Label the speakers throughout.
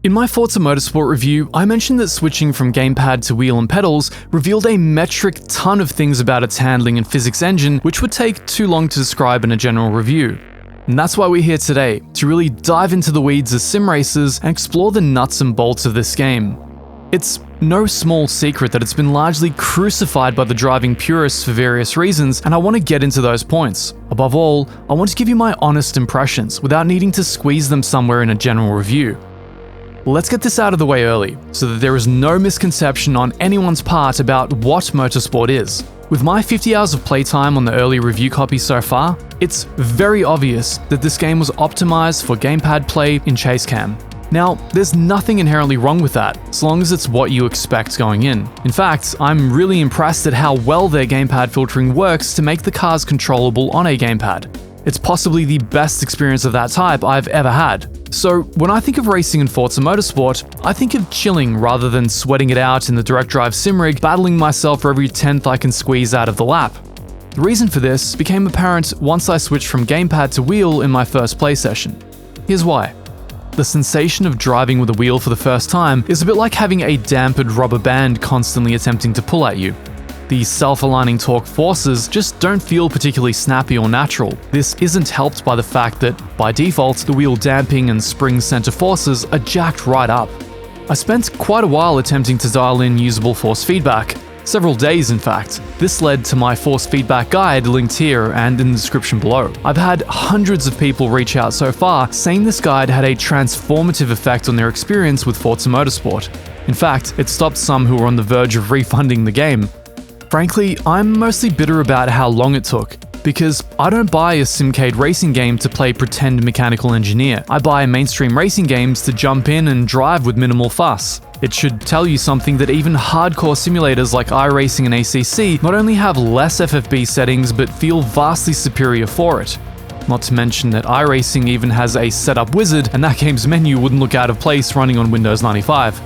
Speaker 1: In my Forza Motorsport review, I mentioned that switching from gamepad to wheel and pedals revealed a metric ton of things about its handling and physics engine, which would take too long to describe in a general review. And that's why we're here today, to really dive into the weeds of sim races and explore the nuts and bolts of this game. It's no small secret that it's been largely crucified by the driving purists for various reasons, and I want to get into those points. Above all, I want to give you my honest impressions without needing to squeeze them somewhere in a general review. Let's get this out of the way early, so that there is no misconception on anyone's part about what motorsport is. With my 50 hours of playtime on the early review copy so far, it's very obvious that this game was optimized for gamepad play in chase cam. Now, there's nothing inherently wrong with that, as long as it's what you expect going in. In fact, I'm really impressed at how well their gamepad filtering works to make the cars controllable on a gamepad. It's possibly the best experience of that type I've ever had. So when I think of racing in Forza Motorsport, I think of chilling rather than sweating it out in the direct drive sim rig, battling myself for every tenth I can squeeze out of the lap. The reason for this became apparent once I switched from gamepad to wheel in my first play session. Here's why. The sensation of driving with a wheel for the first time is a bit like having a dampened rubber band constantly attempting to pull at you. The self-aligning torque forces just don't feel particularly snappy or natural. This isn't helped by the fact that, by default, the wheel damping and spring center forces are jacked right up. I spent quite a while attempting to dial in usable force feedback, several days in fact. This led to my force feedback guide linked here and in the description below. I've had hundreds of people reach out so far saying this guide had a transformative effect on their experience with Forza Motorsport. In fact, it stopped some who were on the verge of refunding the game. Frankly, I'm mostly bitter about how long it took, because I don't buy a simcade racing game to play pretend mechanical engineer. I buy mainstream racing games to jump in and drive with minimal fuss. It should tell you something that even hardcore simulators like iRacing and ACC not only have less FFB settings but feel vastly superior for it. Not to mention that iRacing even has a setup wizard, and that game's menu wouldn't look out of place running on Windows 95.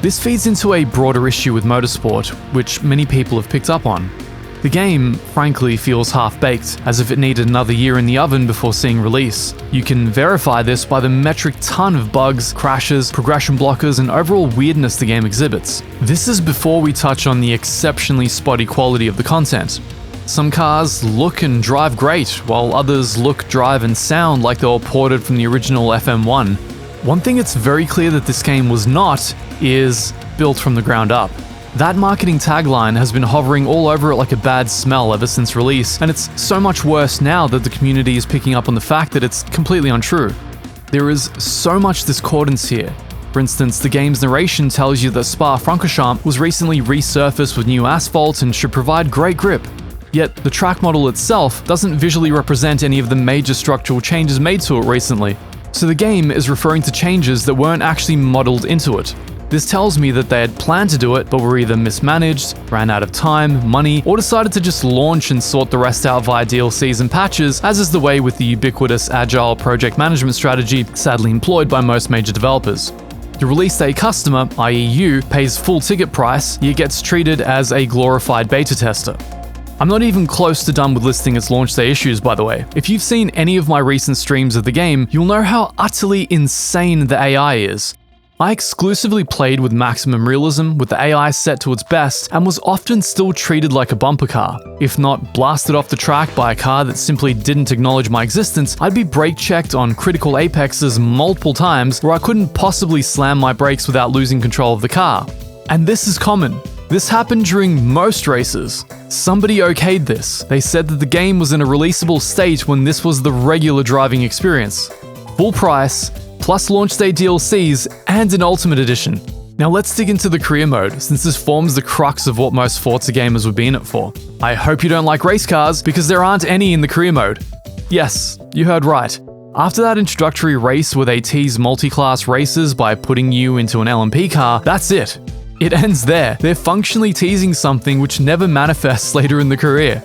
Speaker 1: This feeds into a broader issue with motorsport, which many people have picked up on. The game, frankly, feels half-baked, as if it needed another year in the oven before seeing release. You can verify this by the metric ton of bugs, crashes, progression blockers, and overall weirdness the game exhibits. This is before we touch on the exceptionally spotty quality of the content. Some cars look and drive great, while others look, drive, and sound like they were ported from the original FM1. One thing it's very clear that this game was not is built from the ground up. That marketing tagline has been hovering all over it like a bad smell ever since release, and it's so much worse now that the community is picking up on the fact that it's completely untrue. There is so much discordance here. For instance, the game's narration tells you that Spa-Francorchamps was recently resurfaced with new asphalt and should provide great grip. Yet, the track model itself doesn't visually represent any of the major structural changes made to it recently. So the game is referring to changes that weren't actually modeled into it. This tells me that they had planned to do it, but were either mismanaged, ran out of time, money, or decided to just launch and sort the rest out via DLCs and patches, as is the way with the ubiquitous agile project management strategy sadly employed by most major developers. The release day customer, i.e. you, pays full ticket price, yet gets treated as a glorified beta tester. I'm not even close to done with listing its launch day issues, by the way. If you've seen any of my recent streams of the game, you'll know how utterly insane the AI is. I exclusively played with maximum realism, with the AI set to its best, and was often still treated like a bumper car. If not blasted off the track by a car that simply didn't acknowledge my existence, I'd be brake checked on critical apexes multiple times where I couldn't possibly slam my brakes without losing control of the car. And this is common. This happened during most races. Somebody okayed this. They said that the game was in a releasable state when this was the regular driving experience. Full price, plus launch day DLCs, and an Ultimate Edition. Now let's dig into the career mode, since this forms the crux of what most Forza gamers would be in it for. I hope you don't like race cars, because there aren't any in the career mode. Yes, you heard right. After that introductory race where they tease multi-class races by putting you into an LMP car, that's it. It ends there. They're functionally teasing something which never manifests later in the career.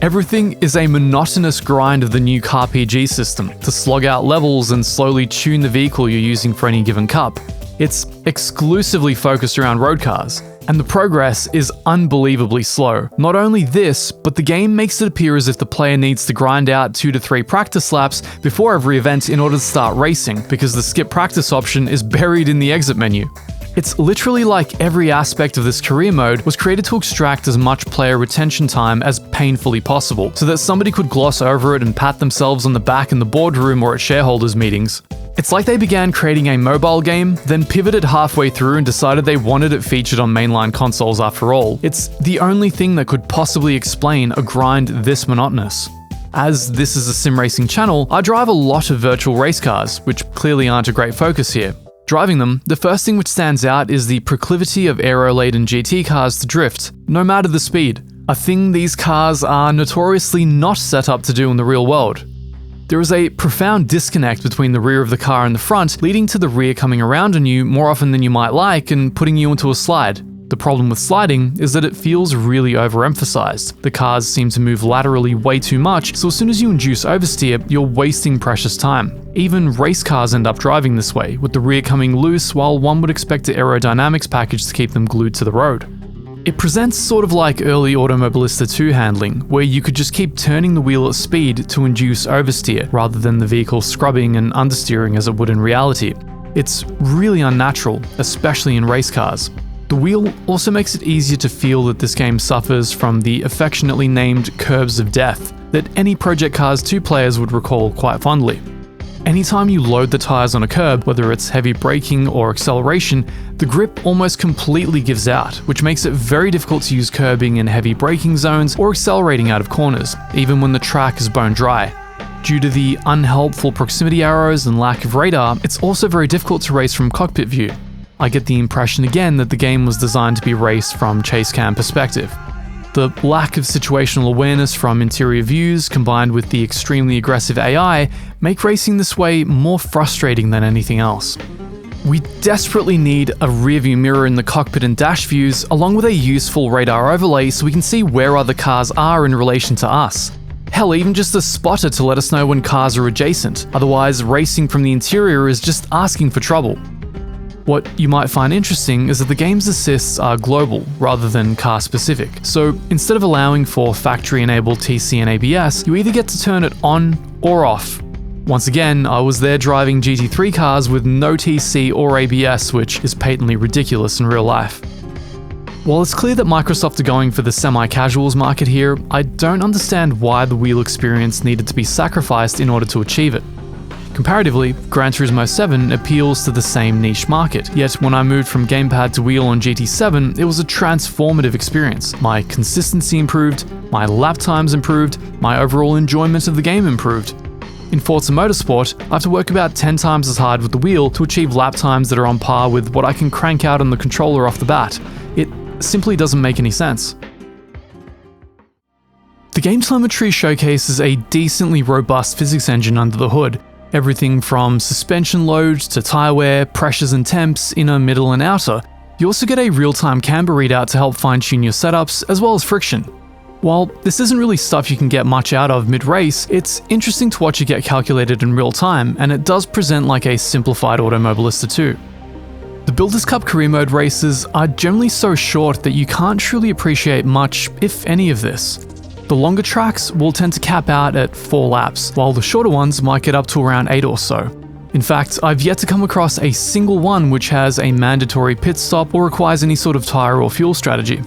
Speaker 1: Everything is a monotonous grind of the new CarPG system to slog out levels and slowly tune the vehicle you're using for any given cup. It's exclusively focused around road cars, and the progress is unbelievably slow. Not only this, but the game makes it appear as if the player needs to grind out 2 to 3 practice laps before every event in order to start racing, because the skip practice option is buried in the exit menu. It's literally like every aspect of this career mode was created to extract as much player retention time as painfully possible, so that somebody could gloss over it and pat themselves on the back in the boardroom or at shareholders meetings. It's like they began creating a mobile game, then pivoted halfway through and decided they wanted it featured on mainline consoles after all. It's the only thing that could possibly explain a grind this monotonous. As this is a sim racing channel, I drive a lot of virtual race cars, which clearly aren't a great focus here. Driving them, the first thing which stands out is the proclivity of aero-laden GT cars to drift, no matter the speed, a thing these cars are notoriously not set up to do in the real world. There is a profound disconnect between the rear of the car and the front, leading to the rear coming around on you more often than you might like and putting you into a slide. The problem with sliding is that it feels really overemphasized. The cars seem to move laterally way too much, so as soon as you induce oversteer, you're wasting precious time. Even race cars end up driving this way, with the rear coming loose while one would expect the aerodynamics package to keep them glued to the road. It presents sort of like early Automobilista 2 handling, where you could just keep turning the wheel at speed to induce oversteer, rather than the vehicle scrubbing and understeering as it would in reality. It's really unnatural, especially in race cars. The wheel also makes it easier to feel that this game suffers from the affectionately named curbs of death that any Project Cars 2 players would recall quite fondly. Anytime you load the tires on a curb, whether it's heavy braking or acceleration, the grip almost completely gives out, which makes it very difficult to use curbing in heavy braking zones or accelerating out of corners, even when the track is bone dry. Due to the unhelpful proximity arrows and lack of radar, it's also very difficult to race from cockpit view. I get the impression again that the game was designed to be raced from chase cam perspective. The lack of situational awareness from interior views combined with the extremely aggressive AI make racing this way more frustrating than anything else. We desperately need a rearview mirror in the cockpit and dash views, along with a useful radar overlay so we can see where other cars are in relation to us. Hell, even just a spotter to let us know when cars are adjacent, otherwise racing from the interior is just asking for trouble. What you might find interesting is that the game's assists are global rather than car specific, so instead of allowing for factory-enabled TC and ABS, you either get to turn it on or off. Once again, I was there driving GT3 cars with no TC or ABS, which is patently ridiculous in real life. While it's clear that Microsoft are going for the semi-casuals market here, I don't understand why the wheel experience needed to be sacrificed in order to achieve it. Comparatively, Gran Turismo 7 appeals to the same niche market, yet when I moved from gamepad to wheel on GT7, it was a transformative experience. My consistency improved, my lap times improved, my overall enjoyment of the game improved. In Forza Motorsport, I have to work about 10 times as hard with the wheel to achieve lap times that are on par with what I can crank out on the controller off the bat. It simply doesn't make any sense. The game telemetry showcases a decently robust physics engine under the hood. Everything from suspension loads to tyre wear, pressures and temps, inner, middle and outer. You also get a real-time camber readout to help fine-tune your setups, as well as friction. While this isn't really stuff you can get much out of mid-race, it's interesting to watch it get calculated in real time, and it does present like a simplified Automobilista 2. The Builders Cup career mode races are generally so short that you can't truly appreciate much, if any of this. The longer tracks will tend to cap out at 4 laps, while the shorter ones might get up to around 8 or so. In fact, I've yet to come across a single one which has a mandatory pit stop or requires any sort of tyre or fuel strategy.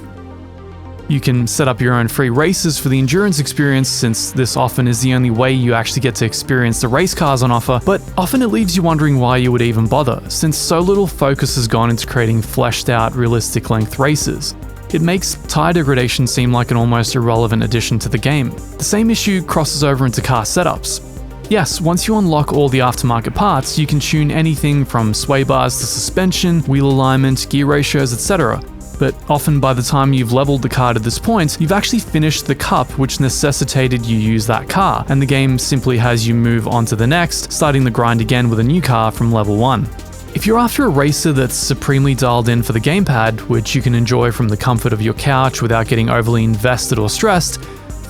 Speaker 1: You can set up your own free races for the endurance experience, since this often is the only way you actually get to experience the race cars on offer, but often it leaves you wondering why you would even bother, since so little focus has gone into creating fleshed out, realistic length races. It makes tyre degradation seem like an almost irrelevant addition to the game. The same issue crosses over into car setups. Yes, once you unlock all the aftermarket parts, you can tune anything from sway bars to suspension, wheel alignment, gear ratios, etc. But often by the time you've leveled the car to this point, you've actually finished the cup which necessitated you use that car, and the game simply has you move on to the next, starting the grind again with a new car from level 1. If you're after a racer that's supremely dialed in for the gamepad, which you can enjoy from the comfort of your couch without getting overly invested or stressed,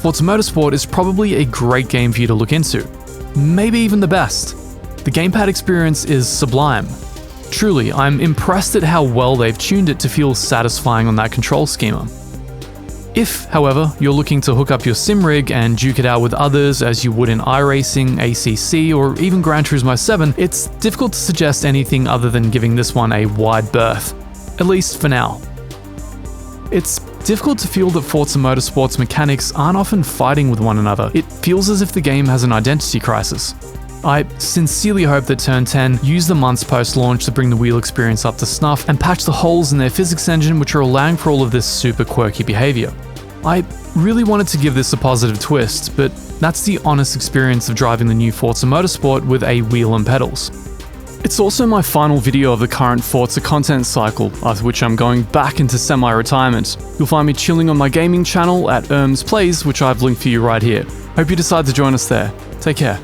Speaker 1: Forza Motorsport is probably a great game for you to look into. Maybe even the best. The gamepad experience is sublime. Truly, I'm impressed at how well they've tuned it to feel satisfying on that control schema. If, however, you're looking to hook up your sim rig and duke it out with others as you would in iRacing, ACC, or even Gran Turismo 7, it's difficult to suggest anything other than giving this one a wide berth, at least for now. It's difficult to feel that Forza Motorsport's mechanics aren't often fighting with one another. It feels as if the game has an identity crisis. I sincerely hope that Turn 10 use the months post-launch to bring the wheel experience up to snuff and patch the holes in their physics engine which are allowing for all of this super quirky behavior. I really wanted to give this a positive twist, but that's the honest experience of driving the new Forza Motorsport with a wheel and pedals. It's also my final video of the current Forza content cycle, after which I'm going back into semi-retirement. You'll find me chilling on my gaming channel at Plays, which I've linked for you right here. Hope you decide to join us there. Take care.